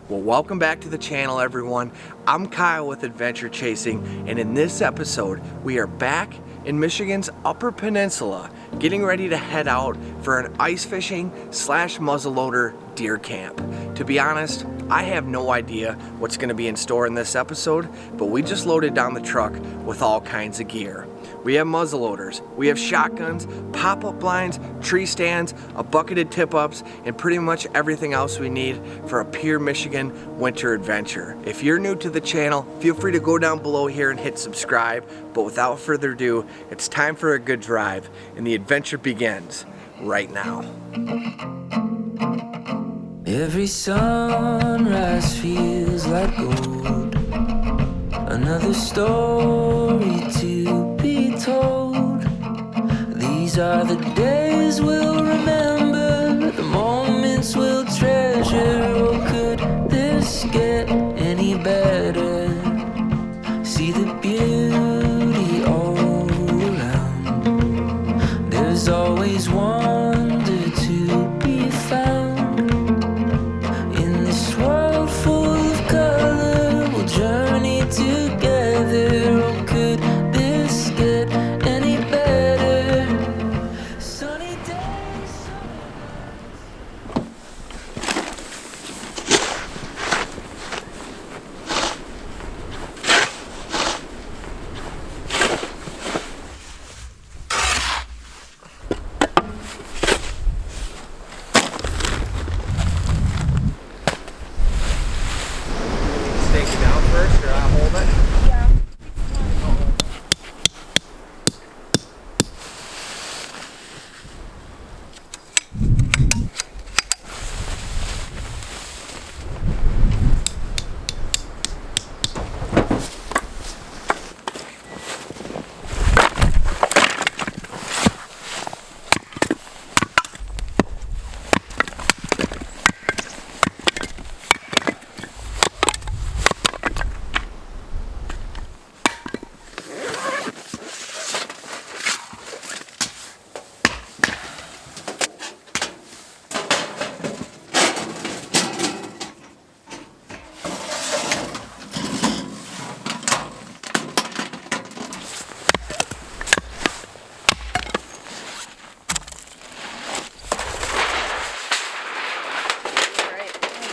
Well, welcome back to the channel, everyone. I'm Kyle with Adventure Chasing, and in this episode, we are back in Michigan's Upper Peninsula, getting ready to head out for an ice fishing / muzzleloader deer camp. To be honest, I have no idea what's going to be in store in this episode, but we just loaded down the truck with all kinds of gear. We have muzzleloaders, we have shotguns, pop-up blinds, tree stands, a bucketed tip-ups, and pretty much everything else we need for a pure Michigan winter adventure. If you're new to the channel, feel free to go down below here and hit subscribe, but without further ado, it's time for a good drive, and the adventure begins right now. Every sunrise feels like gold, another story to be told. These are the days we'll remember, the moments we'll treasure. Oh, could this get any better? See the beauty all around. There's always wonder to be found. In this world full of color, we'll journey together. Oh, could this get any better? Sunny days, sunny Stake it down first, or I hold it? Yeah.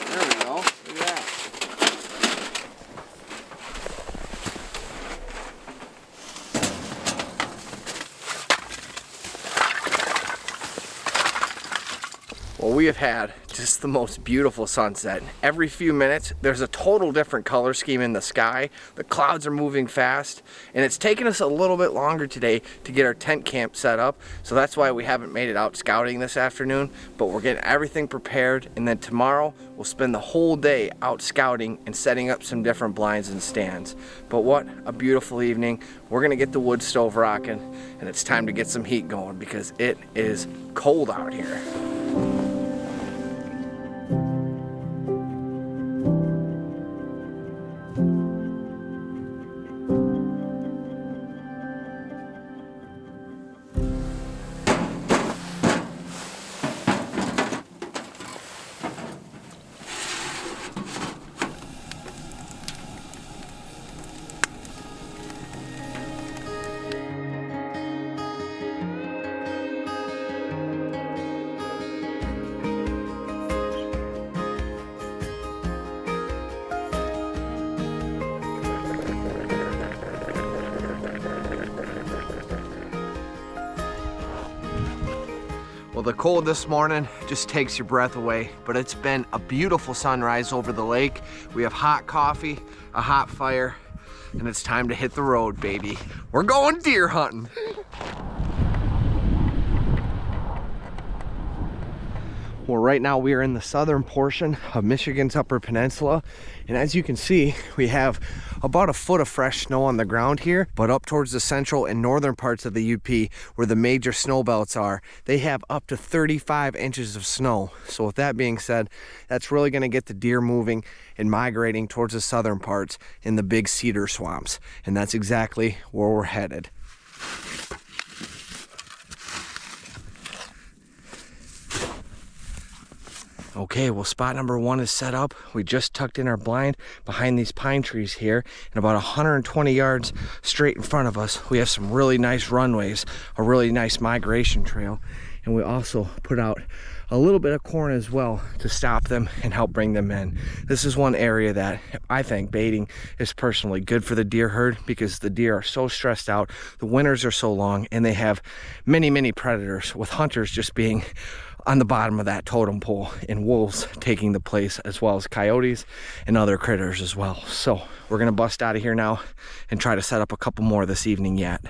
There we go. Look at that. Well, we have had just the most beautiful sunset. Every few minutes, there's a total different color scheme in the sky. The clouds are moving fast, and it's taken us a little bit longer today to get our tent camp set up, so that's why we haven't made it out scouting this afternoon, but we're getting everything prepared, and then tomorrow, we'll spend the whole day out scouting and setting up some different blinds and stands. But what a beautiful evening. We're gonna get the wood stove rocking, and it's time to get some heat going because it is cold out here. Well, the cold this morning just takes your breath away, but it's been a beautiful sunrise over the lake. We have hot coffee, a hot fire, and it's time to hit the road, baby. We're going deer hunting. Well, right now we are in the southern portion of Michigan's Upper Peninsula, and as you can see, we have about a foot of fresh snow on the ground here, but up towards the central and northern parts of the UP, where the major snow belts are, they have up to 35 inches of snow. So with that being said, that's really going to get the deer moving and migrating towards the southern parts in the big cedar swamps, and that's exactly where we're headed. Okay, well, spot number 1 is set up. We just tucked in our blind behind these pine trees here, and about 120 yards straight in front of us, we have some really nice runways, a really nice migration trail, and we also put out a little bit of corn as well to stop them and help bring them in. This is one area that I think baiting is personally good for the deer herd, because the deer are so stressed out, the winters are so long, and they have many predators, with hunters just being on the bottom of that totem pole and wolves taking the place, as well as coyotes and other critters as well. So we're gonna bust out of here now and try to set up a couple more this evening yet.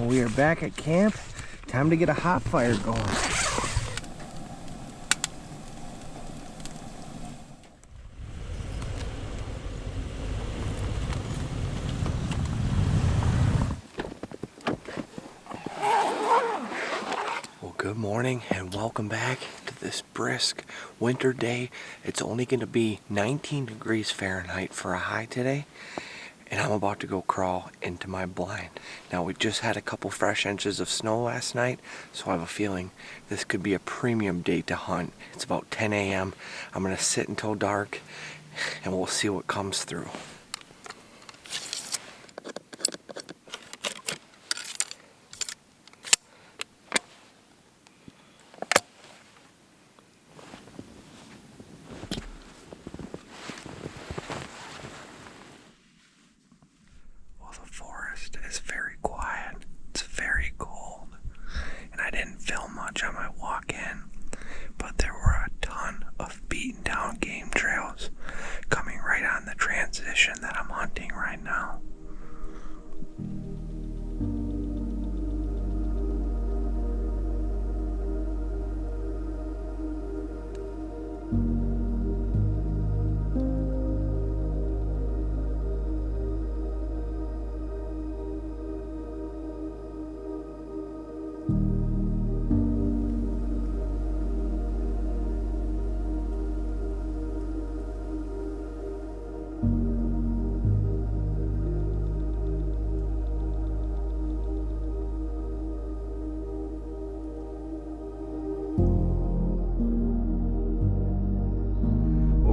We are back at camp. Time to get a hot fire going. Well, good morning and welcome back to this brisk winter day. It's only going to be 19 degrees Fahrenheit for a high today. And I'm about to go crawl into my blind. Now, we just had a couple fresh inches of snow last night, so I have a feeling this could be a premium day to hunt. It's about 10 a.m. I'm gonna sit until dark and we'll see what comes through. Is very quiet. It's very cold, and I didn't film much on my walk in, but there were a ton of beaten down game trails coming right on the transition that I'm hunting right now.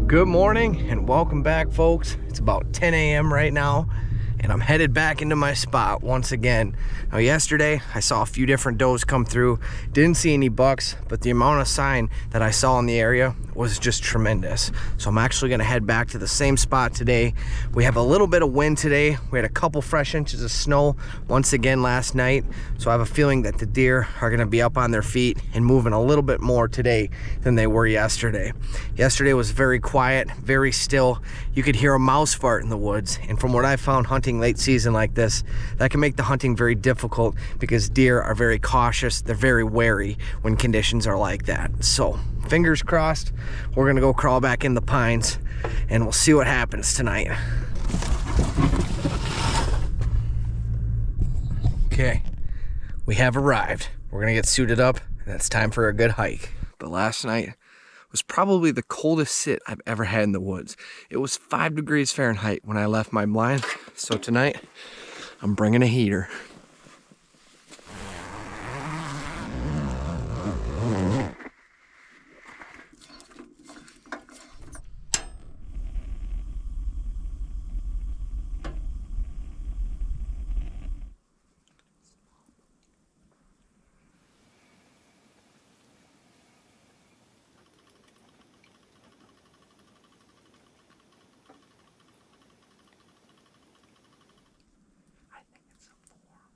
Good morning and welcome back, folks. It's about 10 a.m. right now, and I'm headed back into my spot once again. Now, yesterday I saw a few different does come through. Didn't see any bucks, but the amount of sign that I saw in the area was just tremendous. So I'm actually gonna head back to the same spot today. We have a little bit of wind today. We had a couple fresh inches of snow once again last night. So I have a feeling that the deer are gonna be up on their feet and moving a little bit more today than they were yesterday. Yesterday was very quiet, very still. You could hear a mouse fart in the woods. And from what I found hunting late season like this, that can make the hunting very difficult because deer are very cautious. They're very wary when conditions are like that. So fingers crossed, we're gonna go crawl back in the pines and we'll see what happens tonight. Okay, we have arrived. We're gonna get suited up and it's time for a good hike. But last night was probably the coldest sit I've ever had in the woods. It was 5 degrees Fahrenheit when I left my blind. So tonight, I'm bringing a heater. I think it's a 4.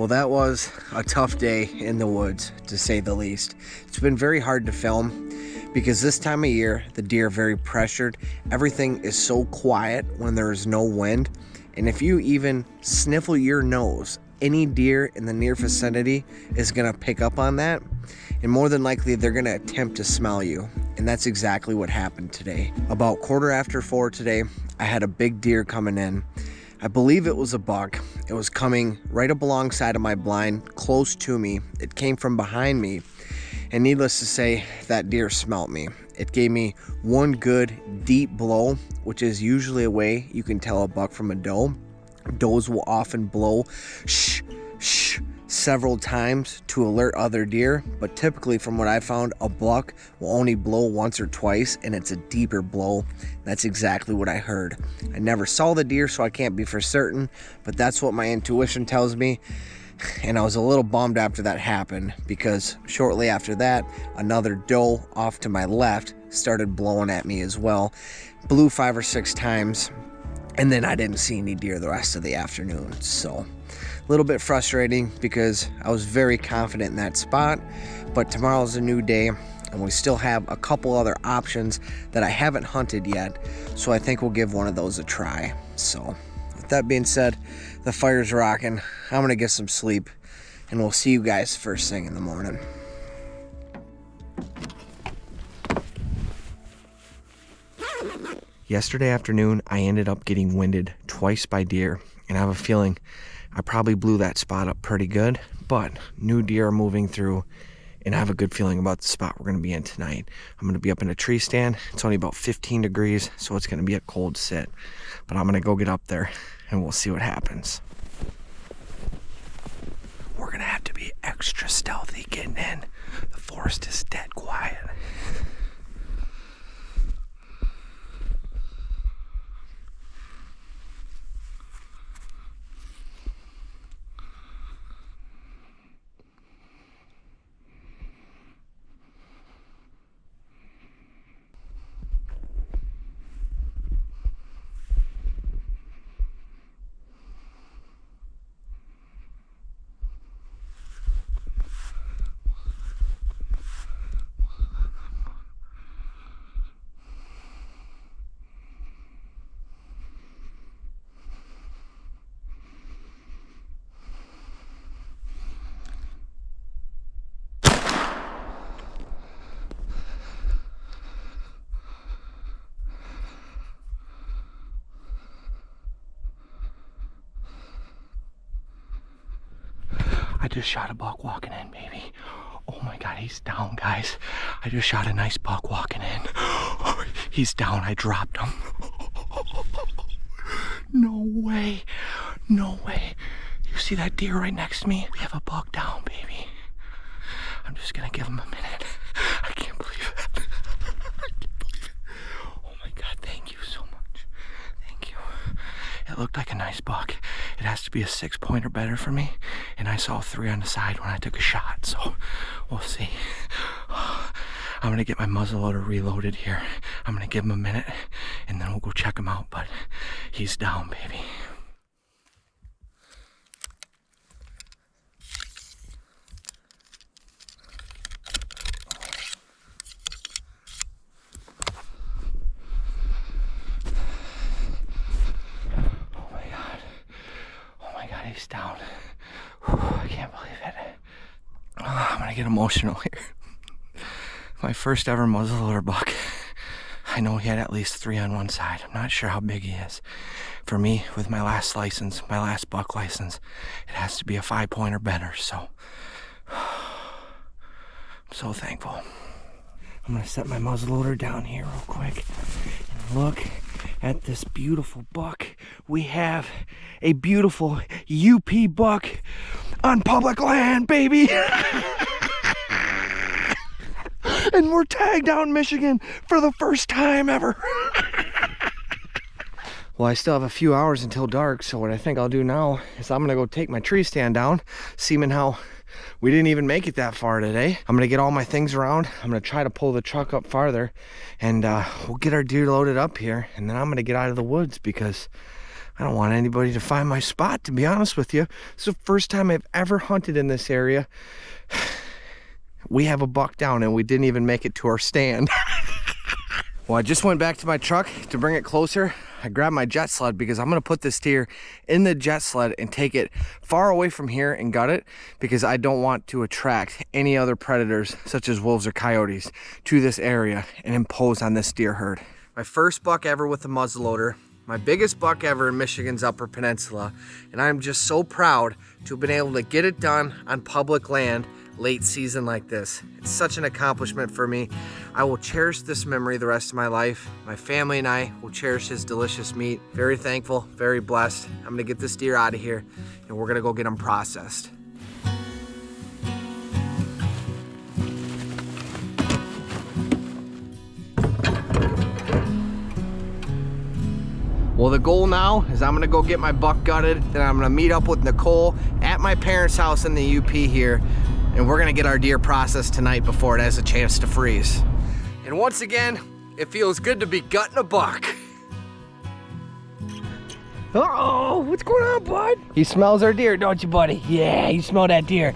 Well, that was a tough day in the woods, to say the least. It's been very hard to film because this time of year, the deer are very pressured. Everything is so quiet when there is no wind. And if you even sniffle your nose, any deer in the near vicinity is gonna pick up on that. And more than likely, they're gonna attempt to smell you. And that's exactly what happened today. About 4:15 today, I had a big deer coming in. I believe it was a buck. It was coming right up alongside of my blind, close to me. It came from behind me. And needless to say, that deer smelt me. It gave me one good deep blow, which is usually a way you can tell a buck from a doe. Does will often blow shh, shh several times to alert other deer, but typically from what I found, a buck will only blow once or twice, and it's a deeper blow. That's exactly what I heard. I never saw the deer, so I can't be for certain, but that's what my intuition tells me. And I was a little bummed after that happened, because shortly after that, another doe off to my left started blowing at me as well. Blew 5 or 6 times, and then I didn't see any deer the rest of the afternoon. So a little bit frustrating because I was very confident in that spot, but tomorrow's a new day and we still have a couple other options that I haven't hunted yet, so I think we'll give one of those a try. So with that being said, the fire's rocking. I'm gonna get some sleep and we'll see you guys first thing in the morning. Yesterday afternoon, I ended up getting winded twice by deer, and I have a feeling I probably blew that spot up pretty good, but new deer are moving through, and I have a good feeling about the spot we're going to be in tonight. I'm going to be up in a tree stand. It's only about 15 degrees, so it's going to be a cold sit, but I'm going to go get up there, and we'll see what happens. We're going to have to be extra stealthy getting in. The forest is dead quiet. I just shot a buck walking in, baby. Oh my God, he's down, guys. I just shot a nice buck walking in. He's down, I dropped him. No way, no way. You see that deer right next to me? We have a buck down, baby. I'm just gonna give him a minute. I can't believe it. I can't believe it. Oh my God, thank you so much. Thank you. It looked like a nice buck. It has to be a 6-point or better for me, and I saw 3 on the side when I took a shot, so we'll see. I'm gonna get my muzzleloader reloaded here. I'm gonna give him a minute, and then we'll go check him out, but he's down, baby. He's down. Whew, I can't believe it. Oh, I'm gonna get emotional here. My first ever muzzleloader buck. I know he had at least 3 on one side. I'm not sure how big he is. For me, with my last license, my last buck license, it has to be a 5-point or better, so I'm so thankful. I'm gonna set my muzzleloader down here real quick and look at this beautiful buck. We have a beautiful UP buck on public land, baby. And we're tagged out in Michigan for the first time ever. Well, I still have a few hours until dark, so what I think I'll do now is I'm gonna go take my tree stand down, seeming how we didn't even make it that far today. I'm gonna get all my things around. I'm gonna try to pull the truck up farther, and we'll get our deer loaded up here, and then I'm gonna get out of the woods because I don't want anybody to find my spot, to be honest with you. It's the first time I've ever hunted in this area. We have a buck down and we didn't even make it to our stand. Well, I just went back to my truck to bring it closer. I grabbed my jet sled because I'm gonna put this deer in the jet sled and take it far away from here and gut it, because I don't want to attract any other predators such as wolves or coyotes to this area and impose on this deer herd. My first buck ever with a muzzleloader, my biggest buck ever in Michigan's Upper Peninsula, and I'm just so proud to have been able to get it done on public land late season like this. It's such an accomplishment for me. I will cherish this memory the rest of my life. My family and I will cherish his delicious meat. Very thankful, very blessed. I'm gonna get this deer out of here and we're gonna go get him processed. Well, the goal now is I'm gonna go get my buck gutted, then I'm gonna meet up with Nicole at my parents' house in the UP here, and we're gonna get our deer processed tonight before it has a chance to freeze. And once again, it feels good to be gutting a buck. Uh-oh, what's going on, bud? He smells our deer, don't you, buddy? Yeah, you smell that deer.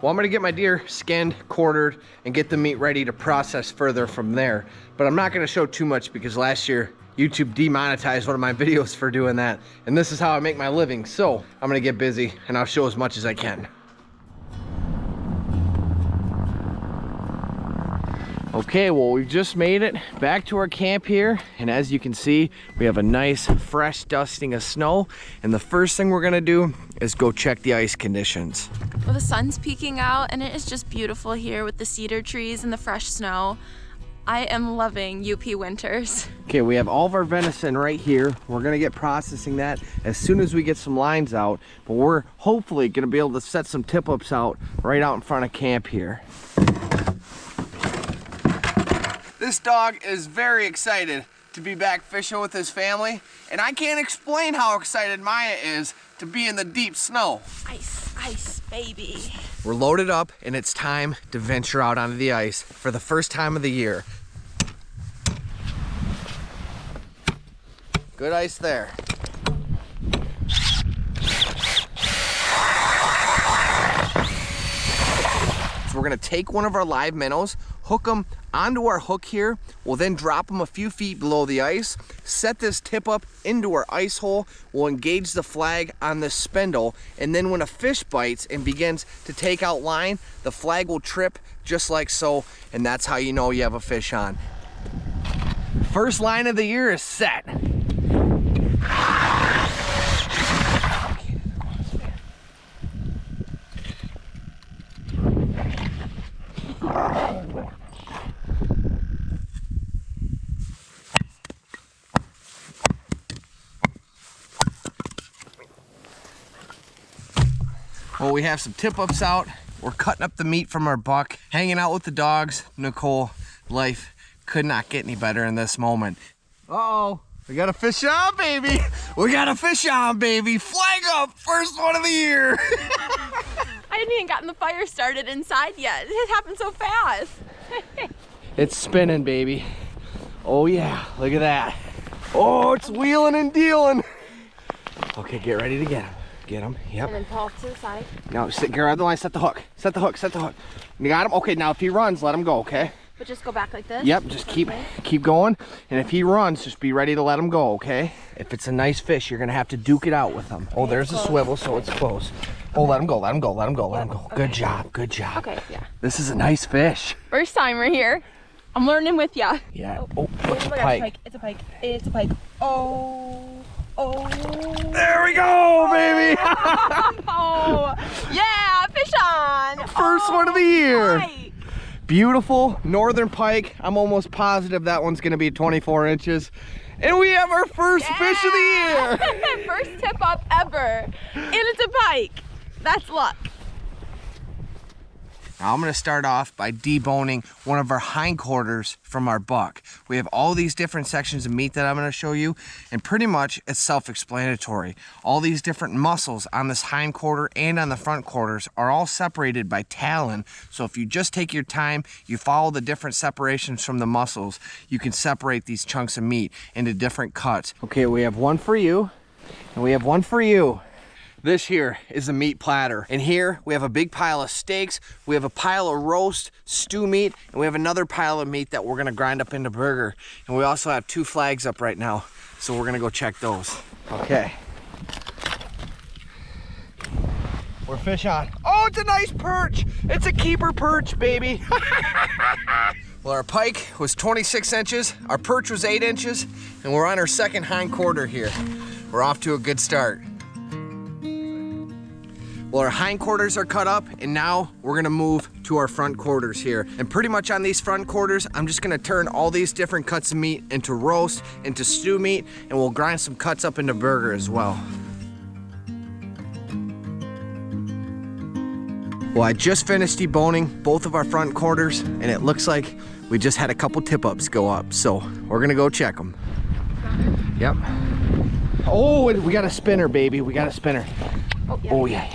Well, I'm gonna get my deer skinned, quartered, and get the meat ready to process further from there. But I'm not gonna show too much because last year, YouTube demonetized one of my videos for doing that. And this is how I make my living. So I'm gonna get busy and I'll show as much as I can. Okay, well, we've just made it back to our camp here. And as you can see, we have a nice fresh dusting of snow. And the first thing we're gonna do is go check the ice conditions. Well, the sun's peeking out and it is just beautiful here with the cedar trees and the fresh snow. I am loving UP winters. Okay, we have all of our venison right here. We're gonna get processing that as soon as we get some lines out, but we're hopefully gonna be able to set some tip-ups out right out in front of camp here. This dog is very excited to be back fishing with his family, and I can't explain how excited Maya is to be in the deep snow. Ice, ice, baby. We're loaded up and it's time to venture out onto the ice for the first time of the year. Good ice there. So we're gonna take one of our live minnows, hook them onto our hook here. We'll then drop them a few feet below the ice, set this tip up into our ice hole. We'll engage the flag on this spindle, and then when a fish bites and begins to take out line, the flag will trip just like so, and that's how you know you have a fish on. First line of the year is set. Well, we have some tip-ups out. We're cutting up the meat from our buck, hanging out with the dogs. Nicole, life could not get any better in this moment. Uh-oh, we got a fish on, baby. We got a fish on, baby. Flag up, first one of the year. I hadn't even gotten the fire started inside yet. It happened so fast. It's spinning, baby. Oh yeah, look at that. Oh, it's wheeling and dealing. Okay, get ready to get him. Get him, yep. And then pull off to the side. Now, grab the line, set the hook. Set the hook, set the hook. You got him? Okay, now if he runs, let him go, okay? But just go back like this? Yep, just keep going. And if he runs, just be ready to let him go, okay? If it's a nice fish, you're gonna have to duke it out with him. Oh, there's a swivel, so it's close. Oh, let him go, let him go, let him go, let him go. Okay. Good job, good job. Okay, yeah. This is a nice fish. First time we're here. I'm learning with ya. Yeah, oh, what's a Look, pike? It's a pike, it's a pike. Oh. Oh. There we go, baby. Oh, yeah, fish on. First one of the year. Pike. Beautiful northern pike. I'm almost positive that one's gonna be 24 inches. And we have our first fish of the year. First tip up ever. And it's a pike. That's luck. Now I'm gonna start off by deboning one of our hindquarters from our buck. We have all these different sections of meat that I'm gonna show you, and pretty much it's self-explanatory. All these different muscles on this hindquarter and on the front quarters are all separated by talon. So if you just take your time, you follow the different separations from the muscles, you can separate these chunks of meat into different cuts. Okay, we have one for you, and we have one for you. This here is a meat platter. And here we have a big pile of steaks, we have a pile of roast stew meat, and we have another pile of meat that we're gonna grind up into burger. And we also have 2 flags up right now, so we're gonna go check those. Okay. We're fish on. Oh, it's a nice perch. It's a keeper perch, baby. Well, our pike was 26 inches, our perch was 8 inches, and we're on our second hindquarter here. We're off to a good start. Well, our hindquarters are cut up, and now we're gonna move to our front quarters here. And pretty much on these front quarters, I'm just gonna turn all these different cuts of meat into roast, into stew meat, and we'll grind some cuts up into burger as well. Well, I just finished deboning both of our front quarters, and it looks like we just had a couple tip-ups go up, so we're gonna go check them. Yep. Oh, we got a spinner, baby. We got a spinner. Oh, yeah.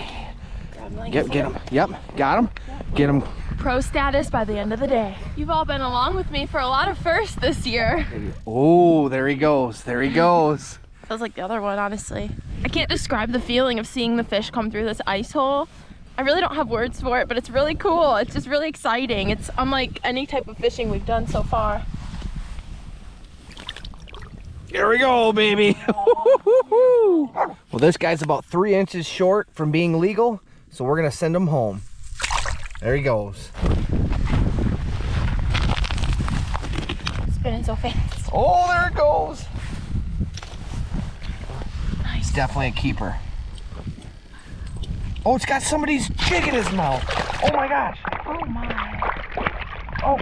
Yep, get him. Yep, got him. Get him. Pro status by the end of the day. You've all been along with me for a lot of firsts this year. Oh, there he goes. There he goes. Feels like the other one, honestly. I can't describe the feeling of seeing the fish come through this ice hole. I really don't have words for it, but it's really cool. It's just really exciting. It's unlike any type of fishing we've done so far. Here we go, baby. Well, this guy's about 3 inches short from being legal, so we're gonna send him home. There he goes. Spinning so fast. Oh, there it goes. Nice. It's definitely a keeper. Oh, it's got somebody's jig in his mouth. Oh my gosh. Oh my. Oh,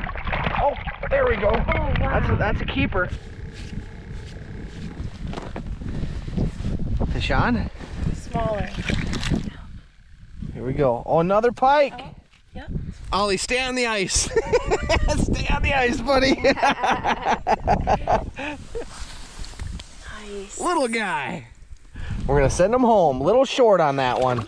there we go. Oh, wow. That's a keeper. Fish on? Smaller. Here we go. Oh, another pike. Oh, yep. Ollie, stay on the ice. Stay on the ice, buddy. Nice. Little guy. We're gonna send him home. Little short on that one.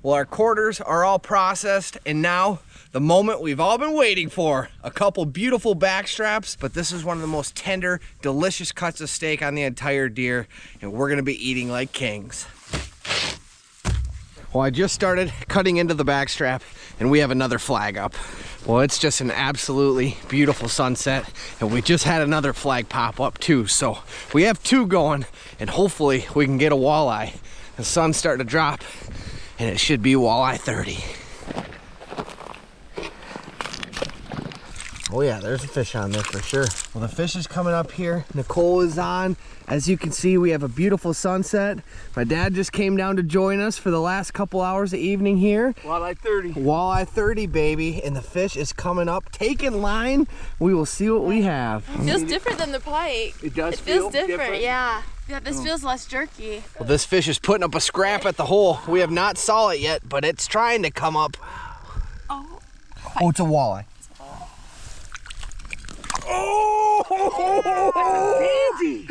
Well, our quarters are all processed, and now the moment we've all been waiting for. A couple beautiful back straps, but this is one of the most tender, delicious cuts of steak on the entire deer, and we're gonna be eating like kings. Well, I just started cutting into the back strap, and we have another flag up. Well, it's just an absolutely beautiful sunset, and we just had another flag pop up too, so we have 2 going, and hopefully we can get a walleye. The sun's starting to drop, and it should be walleye 30. Oh yeah, there's a fish on there for sure. Well, the fish is coming up here. Nicole is on. As you can see, we have a beautiful sunset. My dad just came down to join us for the last couple hours of evening here. Walleye 30. Walleye 30, baby. And the fish is coming up. Take in line. We will see what we have. It feels different than the pike. It does It feels feel different, yeah. Yeah, this feels less jerky. Well, this fish is putting up a scrap at the hole. We have not saw it yet, but it's trying to come up. Oh. Oh, it's a walleye. Oh! Dandy!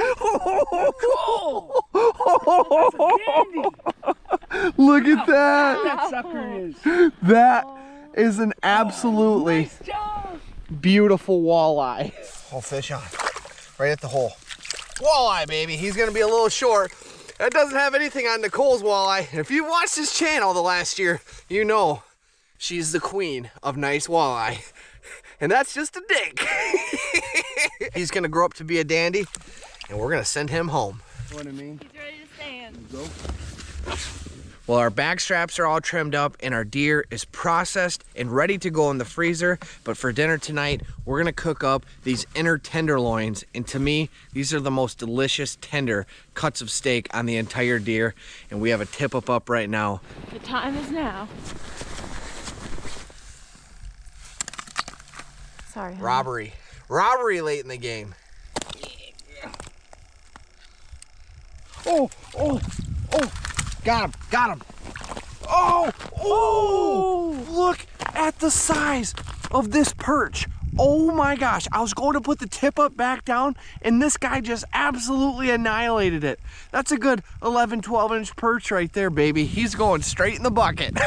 Look at that! That sucker is. That is an absolutely Nice job. beautiful walleye. Whole fish on, right at the hole. Walleye, baby. He's gonna be a little short. That doesn't have anything on Nicole's walleye. And if you watched this channel the last year, you know she's the queen of nice walleye. And that's just a dig. He's gonna grow up to be a dandy, and we're gonna send him home. You know what I mean? He's ready to stand. Go. Well, our back straps are all trimmed up, and our deer is processed and ready to go in the freezer. But for dinner tonight, we're gonna cook up these inner tenderloins. And to me, these are the most delicious tender cuts of steak on the entire deer. And we have a tip up right now. The time is now. Sorry, honey. Robbery late in the game. Oh, got him. Oh! Oh! Look at the size of this perch. Oh my gosh, I was going to put the tip up back down and this guy just absolutely annihilated it. That's a good 11, 12-inch perch right there, baby. He's going straight in the bucket.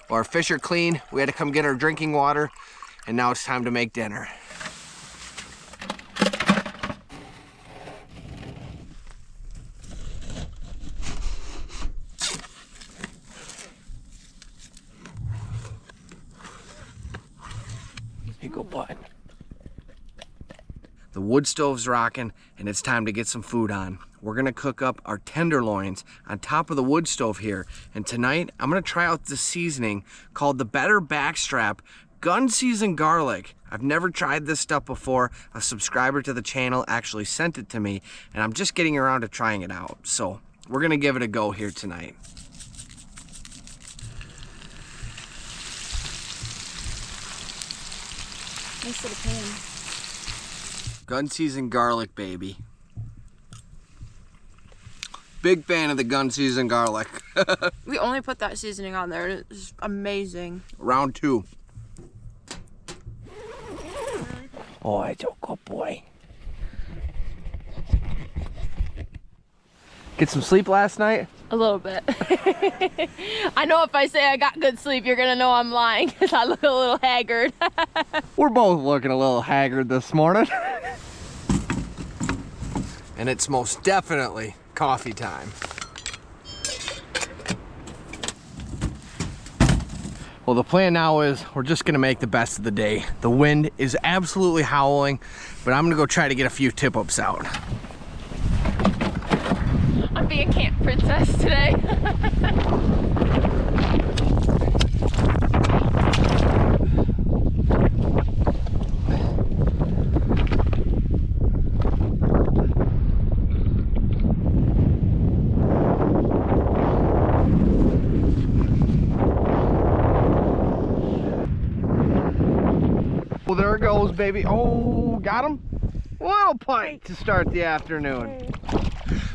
Well, our fish are clean. We had to come get our drinking water, and now it's time to make dinner. Here you go, bud. The wood stove's rocking, and it's time to get some food on. We're gonna cook up our tenderloins on top of the wood stove here. And tonight, I'm gonna try out this seasoning called the Better Backstrap Gun Seasoned Garlic. I've never tried this stuff before. A subscriber to the channel actually sent it to me, and I'm just getting around to trying it out. So we're gonna give it a go here tonight. Nice little pan. Gun seasoned garlic, baby. Big fan of the gun seasoned garlic. We only put that seasoning on there. It's amazing. Round two. Oh, it's a good boy. Get some sleep last night? A little bit. I know if I say I got good sleep, you're gonna know I'm lying because I look a little haggard. We're both looking a little haggard this morning. And it's most definitely coffee time. Well, the plan now is we're just gonna make the best of the day. The wind is absolutely howling, but I'm gonna go try to get a few tip-ups out. I'm being camp princess today. Well, there it goes, baby. Oh, got him? Little pike to start the afternoon.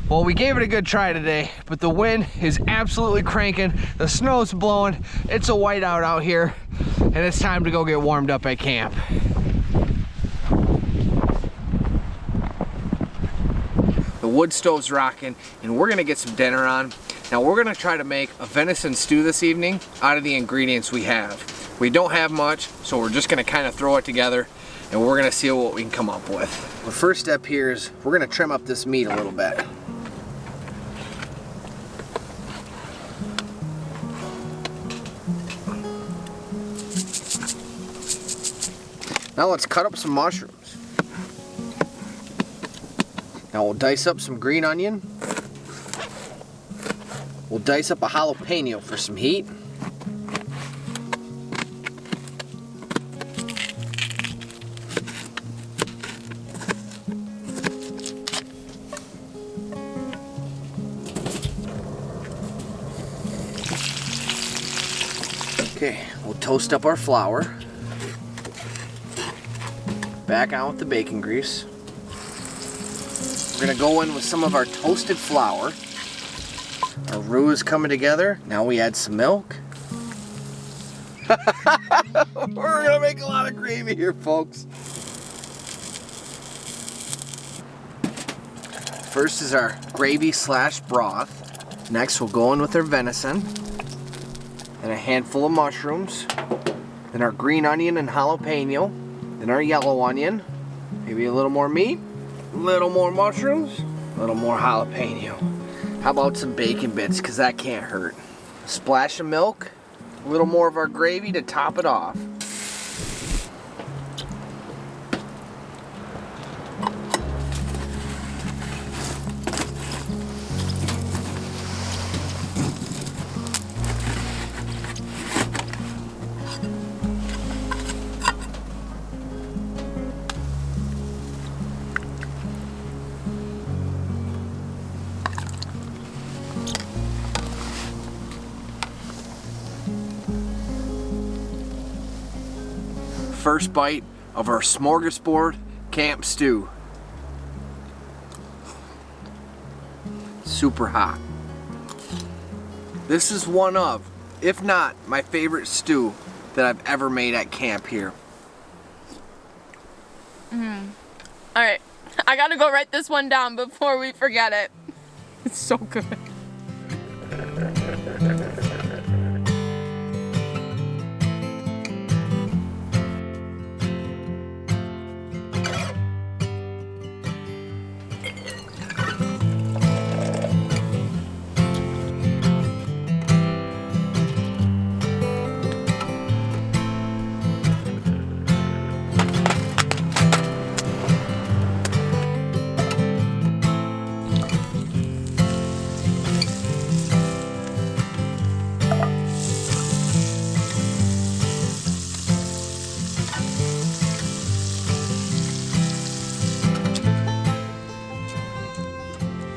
Well, we gave it a good try today, but the wind is absolutely cranking. The snow's blowing. It's a whiteout out here, and it's time to go get warmed up at camp. The wood stove's rocking, and we're gonna get some dinner on. Now, we're gonna try to make a venison stew this evening out of the ingredients we have. We don't have much, so we're just gonna kind of throw it together, and we're gonna see what we can come up with. The first step here is we're gonna trim up this meat a little bit. Now let's cut up some mushrooms. Now we'll dice up some green onion. We'll dice up a jalapeno for some heat. Okay, we'll toast up our flour. Back on with the bacon grease. We're gonna go in with some of our toasted flour. Our roux is coming together. Now we add some milk. We're gonna make a lot of gravy here, folks. First is our gravy slash broth. Next we'll go in with our venison. Then a handful of mushrooms. Then our green onion and jalapeno. Then our yellow onion. Maybe a little more meat. A little more mushrooms. A little more jalapeno. How about some bacon bits, because that can't hurt. A splash of milk. A little more of our gravy to top it off. first bite of our smorgasbord camp stew. Super hot. This is one of, if not my favorite stew that I've ever made at camp here. All right, I gotta go write this one down before we forget it. It's so good.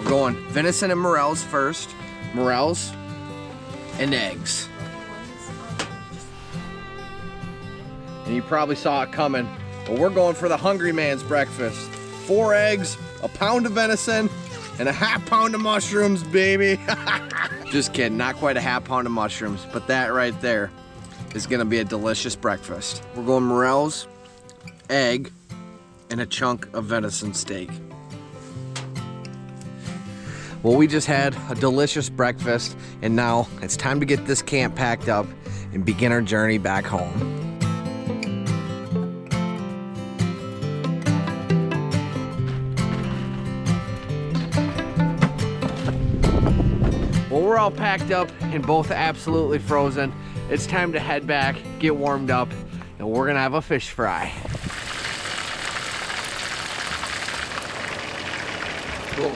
Going venison and morels first. Morels and eggs. And you probably saw it coming, but we're going for the hungry man's breakfast. 4 eggs, a pound of venison, and a half pound of mushrooms, baby. Just kidding, not quite a half pound of mushrooms, but that right there is gonna be a delicious breakfast. We're going morels, egg, and a chunk of venison steak. Well, we just had a delicious breakfast, and now it's time to get this camp packed up and begin our journey back home. Well, we're all packed up and both absolutely frozen. It's time to head back, get warmed up, and we're gonna have a fish fry. Cool.